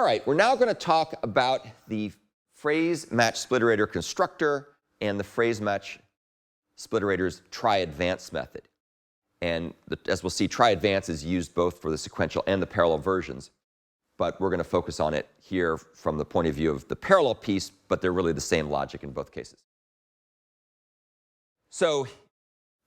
All right, we're now going to talk about the PhraseMatchSpliterator Constructor and the PhraseMatchSpliterator's tryAdvance method. And as we'll see, tryAdvance is used both for the sequential and the parallel versions. But we're going to focus on it here from the point of view of the parallel piece, but they're really the same logic in both cases. So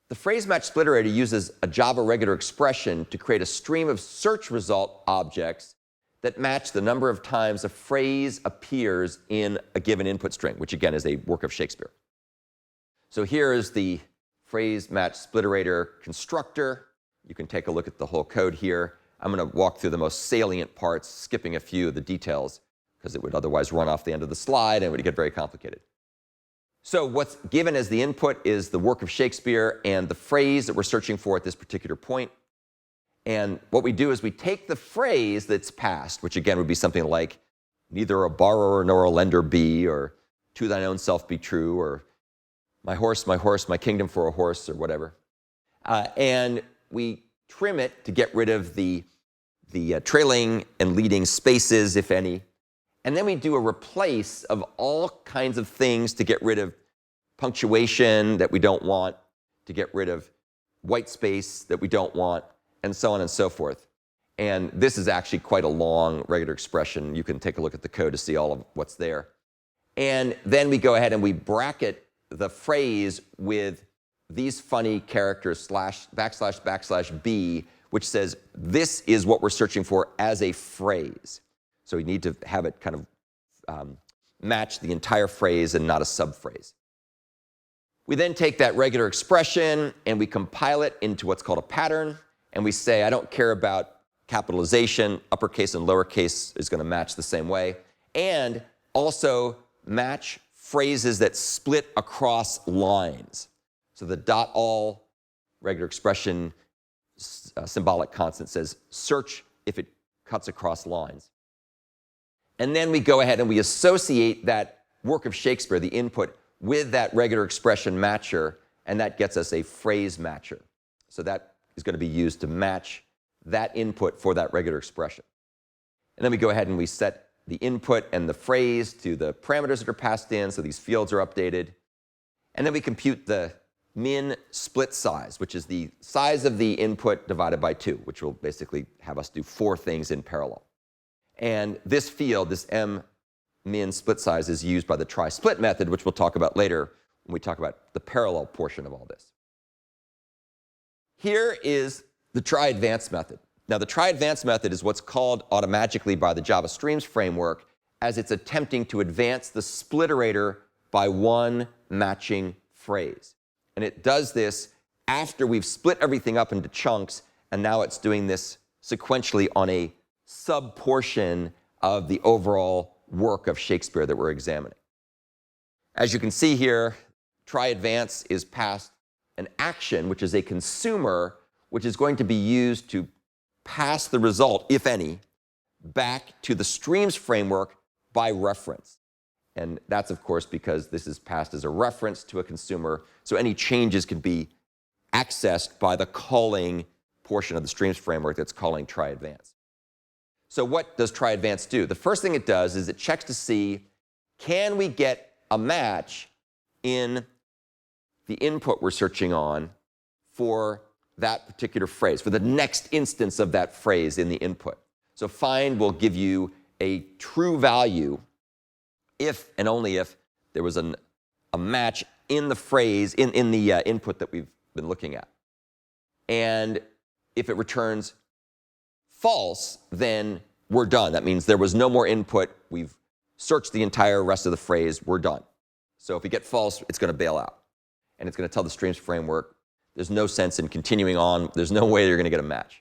the PhraseMatchSpliterator uses a Java regular expression to create a stream of search result objects that match the number of times a phrase appears in a given input string, which again is a work of Shakespeare. So here is the PhraseMatchSpliterator constructor. You can take a look at the whole code here. I'm going to walk through the most salient parts, skipping a few of the details, because it would otherwise run off the end of the slide and it would get very complicated. So what's given as the input is the work of Shakespeare and the phrase that we're searching for at this particular point. And what we do is we take the phrase that's passed, which again would be something like, neither a borrower nor a lender be, or to thine own self be true, or my horse, my kingdom for a horse, or whatever. And we trim it to get rid of the trailing and leading spaces, if any. And then we do a replace of all kinds of things to get rid of punctuation that we don't want, to get rid of white space that we don't want, and so on and so forth. And this is actually quite a long regular expression. You can take a look at the code to see all of what's there. And then we go ahead and we bracket the phrase with these funny characters, / b, which says this is what we're searching for as a phrase. So we need to have it kind of match the entire phrase and not a subphrase. We then take that regular expression and we compile it into what's called a pattern. And we say, I don't care about capitalization, uppercase and lowercase is going to match the same way. And also match phrases that split across lines. So the .all regular expression symbolic constant says search if it cuts across lines. And then we go ahead and we associate that work of Shakespeare, the input, with that regular expression matcher, and that gets us a phrase matcher. So that is going to be used to match that input for that regular expression. And then we go ahead and we set the input and the phrase to the parameters that are passed in, so these fields are updated. And then we compute the min split size, which is the size of the input divided by 2, which will basically have us do 4 things in parallel. And this field, this m min split size, is used by the try/split method, which we'll talk about later when we talk about the parallel portion of all this. Here is the tryAdvance method. Now, the tryAdvance method is what's called automatically by the Java Streams framework as it's attempting to advance the spliterator by one matching phrase. And it does this after we've split everything up into chunks, and now it's doing this sequentially on a sub-portion of the overall work of Shakespeare that we're examining. As you can see here, tryAdvance is passed an action, which is a consumer, which is going to be used to pass the result, if any, back to the streams framework by reference. And that's, of course, because this is passed as a reference to a consumer, so any changes can be accessed by the calling portion of the streams framework that's calling tryAdvance. So what does tryAdvance do? The first thing it does is it checks to see, can we get a match in the input we're searching on for that particular phrase, for the next instance of that phrase in the input. So find will give you a true value if and only if there was a match in the phrase, in the input that we've been looking at. And if it returns false, then we're done. That means there was no more input. We've searched the entire rest of the phrase. We're done. So if we get false, it's going to bail out. And it's going to tell the streams framework, there's no sense in continuing on. There's no way you're going to get a match.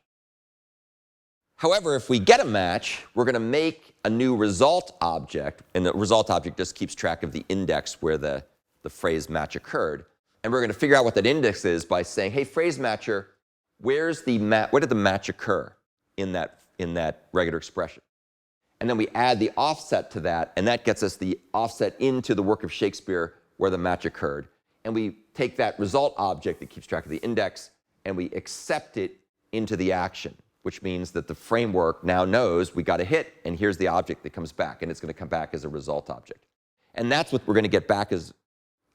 However, if we get a match, we're going to make a new result object. And the result object just keeps track of the index where the phrase match occurred. And we're going to figure out what that index is by saying, hey, phrase matcher, where did the match occur in that regular expression? And then we add the offset to that, and that gets us the offset into the work of Shakespeare where the match occurred. And we take that result object that keeps track of the index, and we accept it into the action. which means that the framework now knows we got a hit, and here's the object that comes back, and it's going to come back as a result object. And that's what we're going to get back as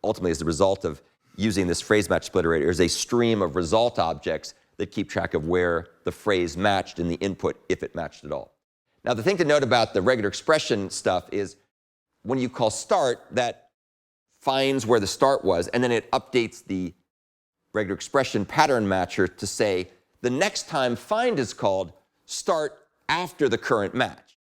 ultimately as the result of using this phrase match splitterator is a stream of result objects that keep track of where the phrase matched in the input, if it matched at all. Now, the thing to note about the regular expression stuff is when you call start, that finds where the start was, and then it updates the regular expression pattern matcher to say the next time find is called, start after the current match.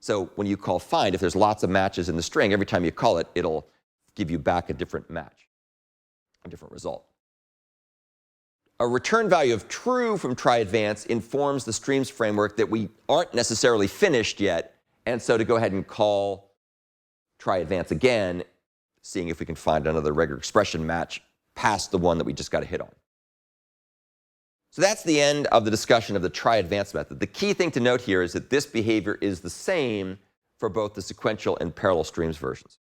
So when you call find, if there's lots of matches in the string, every time you call it, it'll give you back a different match, a different result. A return value of true from tryAdvance informs the streams framework that we aren't necessarily finished yet, and so to go ahead and call tryAdvance again, seeing if we can find another regular expression match past the one that we just got a hit on. So that's the end of the discussion of the tryAdvance method. The key thing to note here is that this behavior is the same for both the sequential and parallel streams versions.